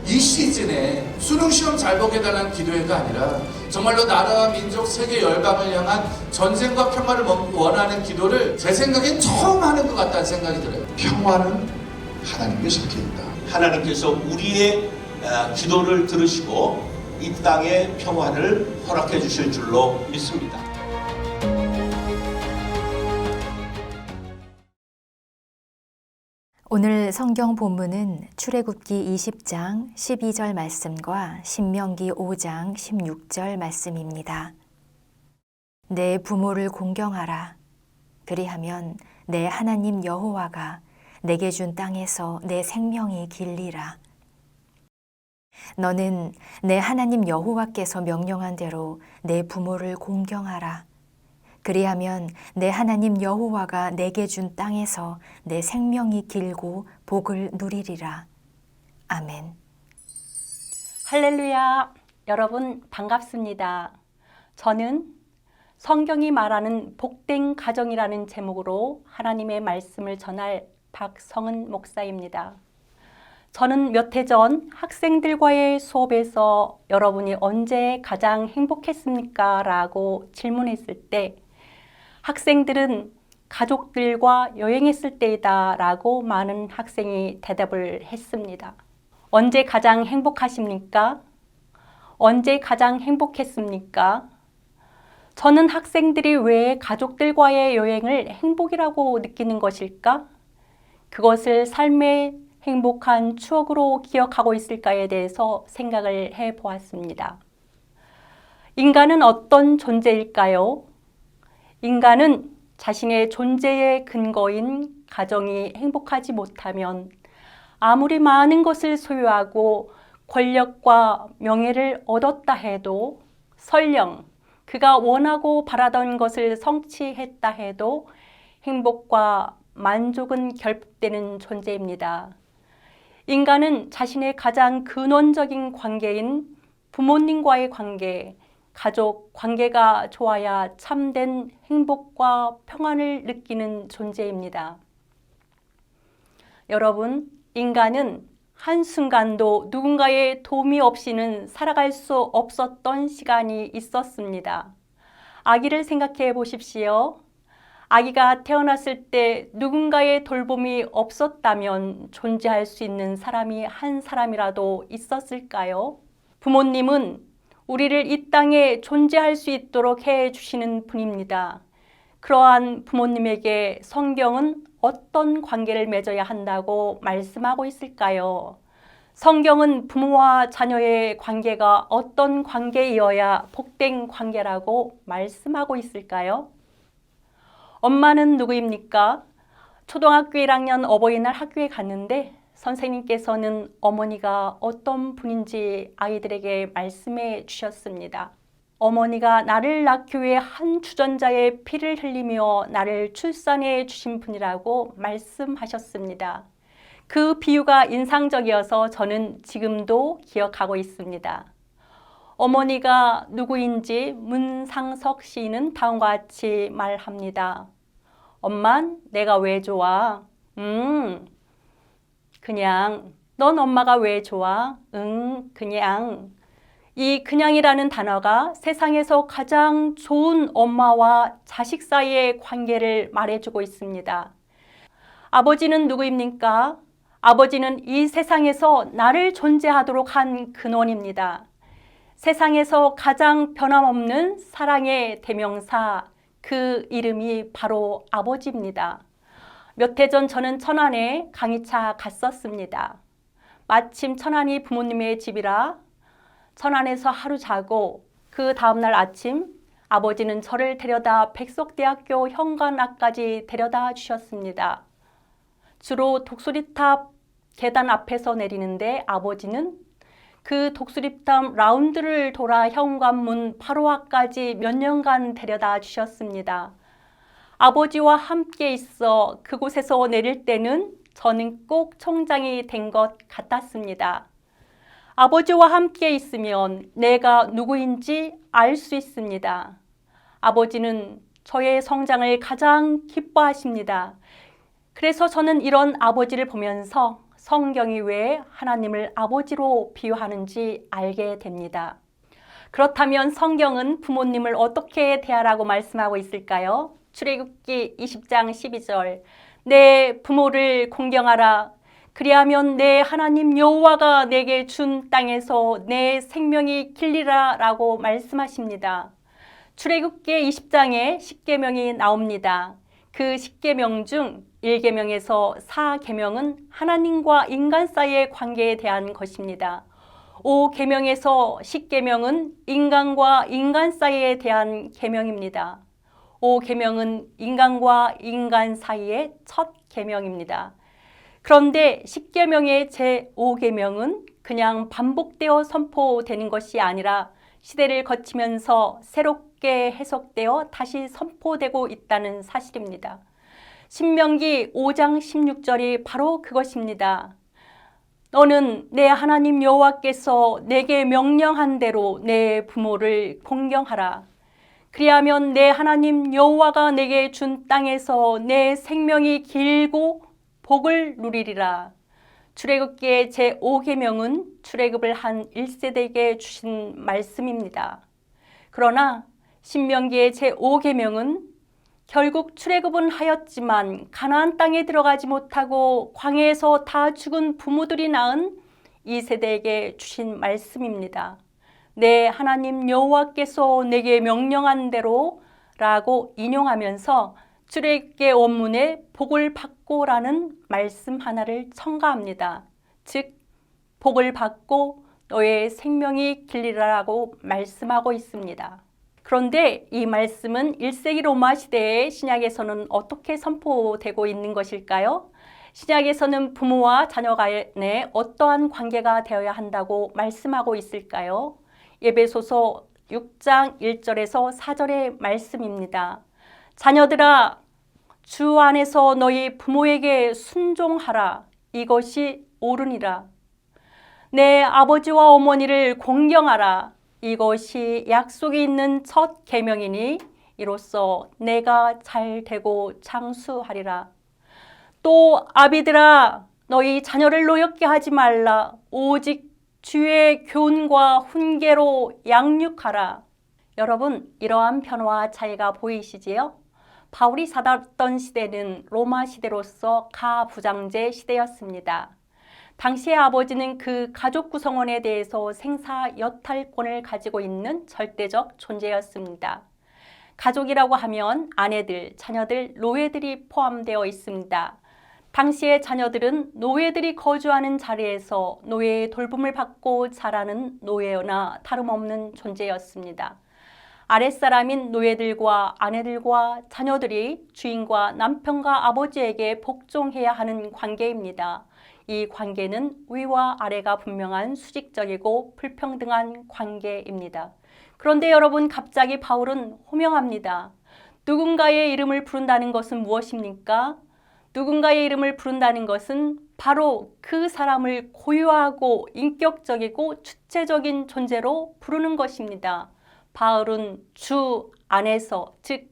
이 시즌에 수능 시험 잘 보게 달라는 기도회가 아니라 정말로 나라와 민족 세계 열강을 향한 전쟁과 평화를 원하는 기도를 제 생각엔 처음 하는 것 같다는 생각이 들어요. 평화는 하나님께 속해 있다. 하나님께서 우리의 기도를 들으시고 이 땅의 평화를 허락해 주실 줄로 믿습니다. 오늘 성경 본문은 출애굽기 20장 12절 말씀과 신명기 5장 16절 말씀입니다. 내 부모를 공경하라. 그리하면 내 하나님 여호와가 내게 준 땅에서 내 생명이 길리라. 너는 내 하나님 여호와께서 명령한 대로 내 부모를 공경하라. 그리하면 내 하나님 여호와가 내게 준 땅에서 내 생명이 길고 복을 누리리라. 아멘. 할렐루야! 여러분 반갑습니다. 저는 성경이 말하는 복된 가정이라는 제목으로 하나님의 말씀을 전할 박성은 목사입니다. 저는 몇 해 전 학생들과의 수업에서 여러분이 언제 가장 행복했습니까? 라고 질문했을 때 학생들은 가족들과 여행했을 때이다 라고 많은 학생이 대답을 했습니다. 언제 가장 행복하십니까? 언제 가장 행복했습니까? 저는 학생들이 왜 가족들과의 여행을 행복이라고 느끼는 것일까? 그것을 삶의 행복한 추억으로 기억하고 있을까에 대해서 생각을 해보았습니다. 인간은 어떤 존재일까요? 인간은 자신의 존재의 근거인 가정이 행복하지 못하면 아무리 많은 것을 소유하고 권력과 명예를 얻었다 해도 설령 그가 원하고 바라던 것을 성취했다 해도 행복과 만족은 결핍되는 존재입니다. 인간은 자신의 가장 근원적인 관계인 부모님과의 관계, 가족 관계가 좋아야 참된 행복과 평안을 느끼는 존재입니다. 여러분, 인간은 한순간도 누군가의 도움이 없이는 살아갈 수 없었던 시간이 있었습니다. 아기를 생각해 보십시오. 아기가 태어났을 때 누군가의 돌봄이 없었다면 존재할 수 있는 사람이 한 사람이라도 있었을까요? 부모님은 우리를 이 땅에 존재할 수 있도록 해주시는 분입니다. 그러한 부모님에게 성경은 어떤 관계를 맺어야 한다고 말씀하고 있을까요? 성경은 부모와 자녀의 관계가 어떤 관계이어야 복된 관계라고 말씀하고 있을까요? 엄마는 누구입니까? 초등학교 1학년 어버이날 학교에 갔는데 선생님께서는 어머니가 어떤 분인지 아이들에게 말씀해 주셨습니다. 어머니가 나를 낳기 위해 한 주전자의 피를 흘리며 나를 출산해 주신 분이라고 말씀하셨습니다. 그 비유가 인상적이어서 저는 지금도 기억하고 있습니다. 어머니가 누구인지 문상석 시인은 다음과 같이 말합니다. 엄만, 내가 왜 좋아? 그냥. 넌 엄마가 왜 좋아? 그냥. 이 그냥이라는 단어가 세상에서 가장 좋은 엄마와 자식 사이의 관계를 말해주고 있습니다. 아버지는 누구입니까? 아버지는 이 세상에서 나를 존재하도록 한 근원입니다. 세상에서 가장 변함없는 사랑의 대명사, 그 이름이 바로 아버지입니다. 몇 해 전 저는 천안에 강의차 갔었습니다. 마침 천안이 부모님의 집이라 천안에서 하루 자고 그 다음날 아침 아버지는 저를 데려다 백석대학교 현관앞까지 데려다 주셨습니다. 주로 독수리탑 계단 앞에서 내리는데 아버지는 그 독수리탑 라운드를 돌아 현관문 바로 앞까지 몇 년간 데려다 주셨습니다. 아버지와 함께 있어 그곳에서 내릴 때는 저는 꼭 총장이 된 것 같았습니다. 아버지와 함께 있으면 내가 누구인지 알 수 있습니다. 아버지는 저의 성장을 가장 기뻐하십니다. 그래서 저는 이런 아버지를 보면서 성경이 왜 하나님을 아버지로 비유하는지 알게 됩니다. 그렇다면 성경은 부모님을 어떻게 대하라고 말씀하고 있을까요? 출애굽기 20장 12절 내 부모를 공경하라. 그리하면 내 하나님 여호와가 내게 준 땅에서 내 생명이 길리라 라고 말씀하십니다. 출애굽기 20장에 10계명이 나옵니다. 그 10계명 중 1계명에서 4계명은 하나님과 인간 사이의 관계에 대한 것입니다. 5계명에서 10계명은 인간과 인간 사이에 대한 계명입니다. 5계명은 인간과 인간 사이의 첫 계명입니다. 그런데 10계명의 제5계명은 그냥 반복되어 선포되는 것이 아니라 시대를 거치면서 새롭게 해석되어 다시 선포되고 있다는 사실입니다. 신명기 5장 16절이 바로 그것입니다. 너는 내 하나님 여호와께서 내게 명령한 대로 내 부모를 공경하라. 그리하면 내 하나님 여호와가 내게 준 땅에서 내 생명이 길고 복을 누리리라. 출애굽기의 제5계명은 출애굽을 한 1세대에게 주신 말씀입니다. 그러나 신명기의 제5계명은 결국 출애굽은 하였지만 가나안 땅에 들어가지 못하고 광야에서 다 죽은 부모들이 낳은 2세대에게 주신 말씀입니다. 내 하나님 여호와께서 내게 명령한 대로 라고 인용하면서 출애굽기의 원문에 복을 받고라는 말씀 하나를 첨가합니다. 즉 복을 받고 너의 생명이 길리라라고 말씀하고 있습니다. 그런데 이 말씀은 1세기 로마 시대의 신약에서는 어떻게 선포되고 있는 것일까요? 신약에서는 부모와 자녀 간에 어떠한 관계가 되어야 한다고 말씀하고 있을까요? 에베소서 6장 1절에서 4절의 말씀입니다. 자녀들아, 주 안에서 너희 부모에게 순종하라. 이것이 옳으니라. 내 아버지와 어머니를 공경하라. 이것이 약속이 있는 첫 계명이니 이로써 내가 잘 되고 장수하리라. 또 아비들아, 너희 자녀를 노엽게 하지 말라. 오직 주의 교훈과 훈계로 양육하라. 여러분, 이러한 변화와 차이가 보이시지요? 바울이 살았던 시대는 로마 시대로서 가부장제 시대였습니다. 당시의 아버지는 그 가족 구성원에 대해서 생사 여탈권을 가지고 있는 절대적 존재였습니다. 가족이라고 하면 아내들, 자녀들, 노예들이 포함되어 있습니다. 당시의 자녀들은 노예들이 거주하는 자리에서 노예의 돌봄을 받고 자라는 노예나 다름없는 존재였습니다. 아랫사람인 노예들과 아내들과 자녀들이 주인과 남편과 아버지에게 복종해야 하는 관계입니다. 이 관계는 위와 아래가 분명한 수직적이고 불평등한 관계입니다. 그런데 여러분, 갑자기 바울은 호명합니다. 누군가의 이름을 부른다는 것은 무엇입니까? 누군가의 이름을 부른다는 것은 바로 그 사람을 고유하고 인격적이고 주체적인 존재로 부르는 것입니다. 바울은 주 안에서, 즉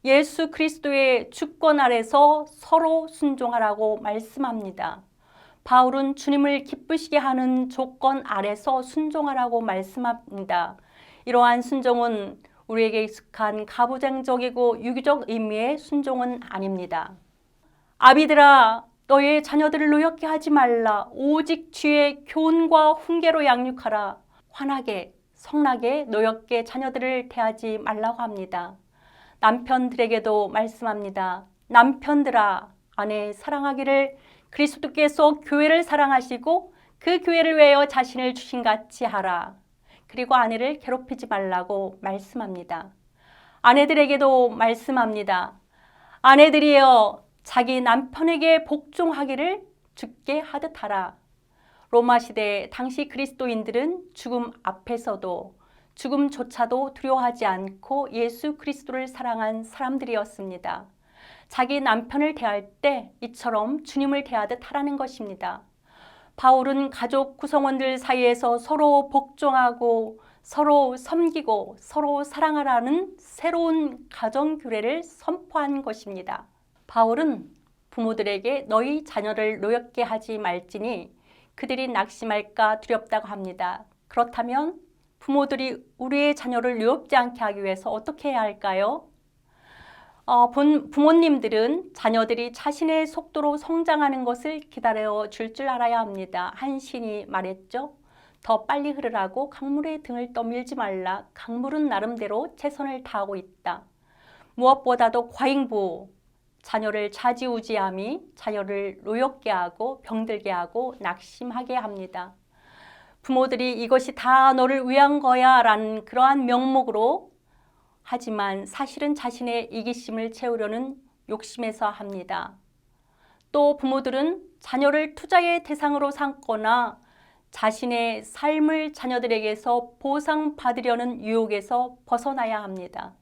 예수 그리스도의 주권 아래서 서로 순종하라고 말씀합니다. 바울은 주님을 기쁘시게 하는 조건 아래서 순종하라고 말씀합니다. 이러한 순종은 우리에게 익숙한 가부장적이고 유기적 의미의 순종은 아닙니다. 아비들아, 너의 자녀들을 노엽게 하지 말라. 오직 주의 교훈과 훈계로 양육하라. 환하게, 성나게, 노엽게 자녀들을 대하지 말라고 합니다. 남편들에게도 말씀합니다. 남편들아, 아내 사랑하기를 그리스도께서 교회를 사랑하시고 그 교회를 위하여 자신을 주신 같이 하라. 그리고 아내를 괴롭히지 말라고 말씀합니다. 아내들에게도 말씀합니다. 아내들이여, 자기 남편에게 복종하기를 주께 하듯 하라. 로마 시대 당시 그리스도인들은 죽음 앞에서도 죽음조차도 두려워하지 않고 예수 그리스도를 사랑한 사람들이었습니다. 자기 남편을 대할 때 이처럼 주님을 대하듯 하라는 것입니다. 바울은 가족 구성원들 사이에서 서로 복종하고 서로 섬기고 서로 사랑하라는 새로운 가정 규례를 선포한 것입니다. 바울은 부모들에게 너희 자녀를 노엽게 하지 말지니 그들이 낙심할까 두렵다고 합니다. 그렇다면 부모들이 우리의 자녀를 노엽지 않게 하기 위해서 어떻게 해야 할까요? 부모님들은 자녀들이 자신의 속도로 성장하는 것을 기다려 줄 알아야 합니다. 한 시인이 말했죠. 더 빨리 흐르라고 강물의 등을 떠밀지 말라. 강물은 나름대로 최선을 다하고 있다. 무엇보다도 과잉부, 자녀를 좌지우지함이 자녀를 노엽게 하고 병들게 하고 낙심하게 합니다. 부모들이 이것이 다 너를 위한 거야 라는 그러한 명목으로 하지만 사실은 자신의 이기심을 채우려는 욕심에서 합니다. 또 부모들은 자녀를 투자의 대상으로 삼거나 자신의 삶을 자녀들에게서 보상받으려는 유혹에서 벗어나야 합니다.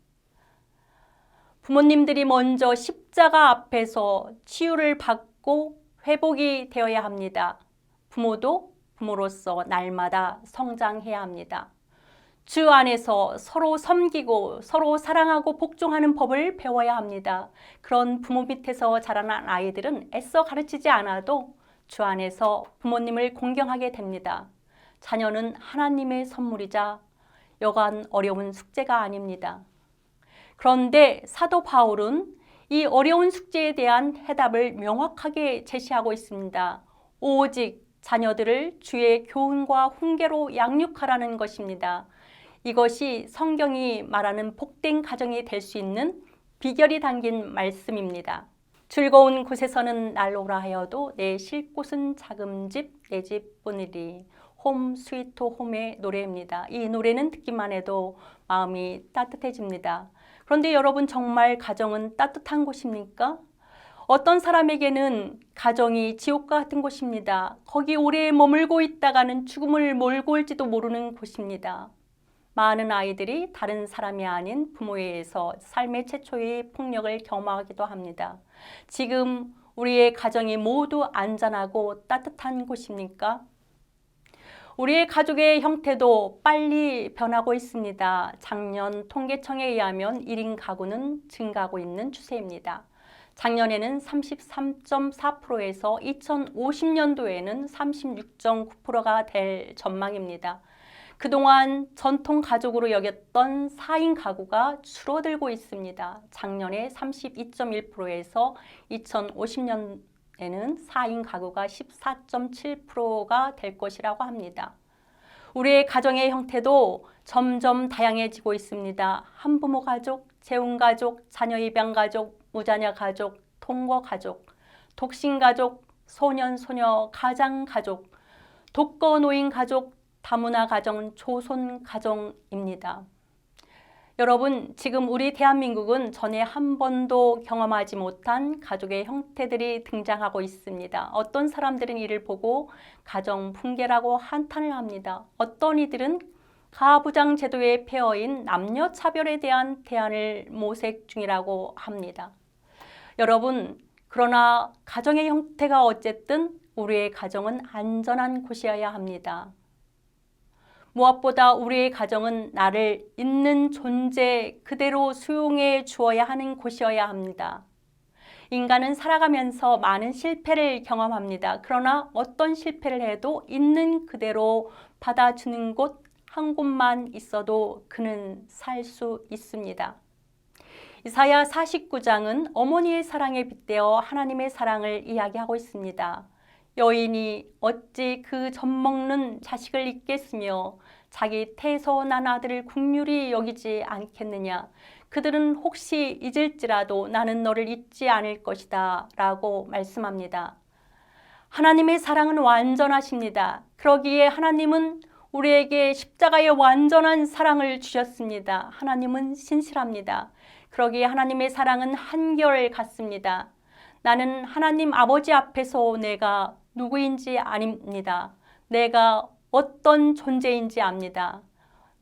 부모님들이 먼저 십자가 앞에서 치유를 받고 회복이 되어야 합니다. 부모도 부모로서 날마다 성장해야 합니다. 주 안에서 서로 섬기고 서로 사랑하고 복종하는 법을 배워야 합니다. 그런 부모 밑에서 자라난 아이들은 애써 가르치지 않아도 주 안에서 부모님을 공경하게 됩니다. 자녀는 하나님의 선물이자 여간 어려운 숙제가 아닙니다. 그런데 사도 바울은 이 어려운 숙제에 대한 해답을 명확하게 제시하고 있습니다. 오직 자녀들을 주의 교훈과 훈계로 양육하라는 것입니다. 이것이 성경이 말하는 복된 가정이 될 수 있는 비결이 담긴 말씀입니다. 즐거운 곳에서는 날로라 하여도 내 쉴 곳은 작은 집 내 집뿐이리. 홈 스위트 홈의 노래입니다. 이 노래는 듣기만 해도 마음이 따뜻해집니다. 그런데 여러분, 정말 가정은 따뜻한 곳입니까? 어떤 사람에게는 가정이 지옥과 같은 곳입니다. 거기 오래 머물고 있다가는 죽음을 몰고 올지도 모르는 곳입니다. 많은 아이들이 다른 사람이 아닌 부모에 의해서 삶의 최초의 폭력을 경험하기도 합니다. 지금 우리의 가정이 모두 안전하고 따뜻한 곳입니까? 우리의 가족의 형태도 빨리 변하고 있습니다. 작년 통계청에 의하면 1인 가구는 증가하고 있는 추세입니다. 작년에는 33.4%에서 2050년도에는 36.9%가 될 전망입니다. 그동안 전통 가족으로 여겼던 4인 가구가 줄어들고 있습니다. 작년에 32.1%에서 2050년에는 4인 가구가 14.7%가 될 것이라고 합니다. 우리의 가정의 형태도 점점 다양해지고 있습니다. 한부모 가족, 재혼 가족, 자녀 입양 가족, 무자녀 가족, 통거 가족, 독신 가족, 소년 소녀 가장 가족, 독거 노인 가족, 다문화 가정, 조손 가정입니다. 여러분, 지금 우리 대한민국은 전에 한 번도 경험하지 못한 가족의 형태들이 등장하고 있습니다. 어떤 사람들은 이를 보고 가정 붕괴라고 한탄을 합니다. 어떤 이들은 가부장 제도의 폐허인 남녀 차별에 대한 대안을 모색 중이라고 합니다. 여러분, 그러나 가정의 형태가 어쨌든 우리의 가정은 안전한 곳이어야 합니다. 무엇보다 우리의 가정은 나를 있는 존재 그대로 수용해 주어야 하는 곳이어야 합니다. 인간은 살아가면서 많은 실패를 경험합니다. 그러나 어떤 실패를 해도 있는 그대로 받아주는 곳 한 곳만 있어도 그는 살 수 있습니다. 이사야 49장은 어머니의 사랑에 빗대어 하나님의 사랑을 이야기하고 있습니다. 여인이 어찌 그 젖먹는 자식을 잊겠으며 자기 태에서 난 아들을 긍휼히 여기지 않겠느냐. 그들은 혹시 잊을지라도 나는 너를 잊지 않을 것이다 라고 말씀합니다. 하나님의 사랑은 완전하십니다. 그러기에 하나님은 우리에게 십자가의 완전한 사랑을 주셨습니다. 하나님은 신실합니다. 그러기에 하나님의 사랑은 한결 같습니다. 나는 하나님 아버지 앞에서 내가 누구인지 아닙니다. 내가 어떤 존재인지 압니다.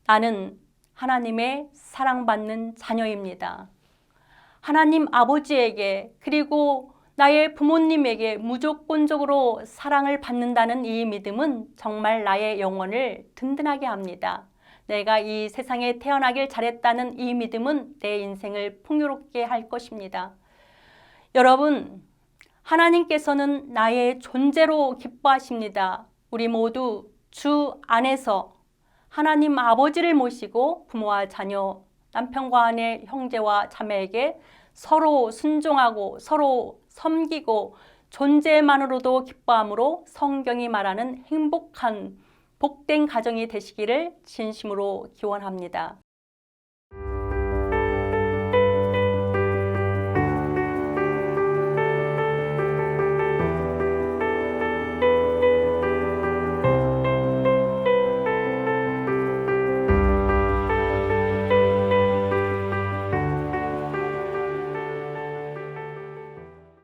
나는 하나님의 사랑받는 자녀입니다. 하나님 아버지에게 그리고 나의 부모님에게 무조건적으로 사랑을 받는다는 이 믿음은 정말 나의 영혼을 든든하게 합니다. 내가 이 세상에 태어나길 잘했다는 이 믿음은 내 인생을 풍요롭게 할 것입니다. 여러분, 하나님께서는 나의 존재로 기뻐하십니다. 우리 모두 주 안에서 하나님 아버지를 모시고 부모와 자녀, 남편과 아내, 형제와 자매에게 서로 순종하고 서로 섬기고 존재만으로도 기뻐함으로 성경이 말하는 행복한 복된 가정이 되시기를 진심으로 기원합니다.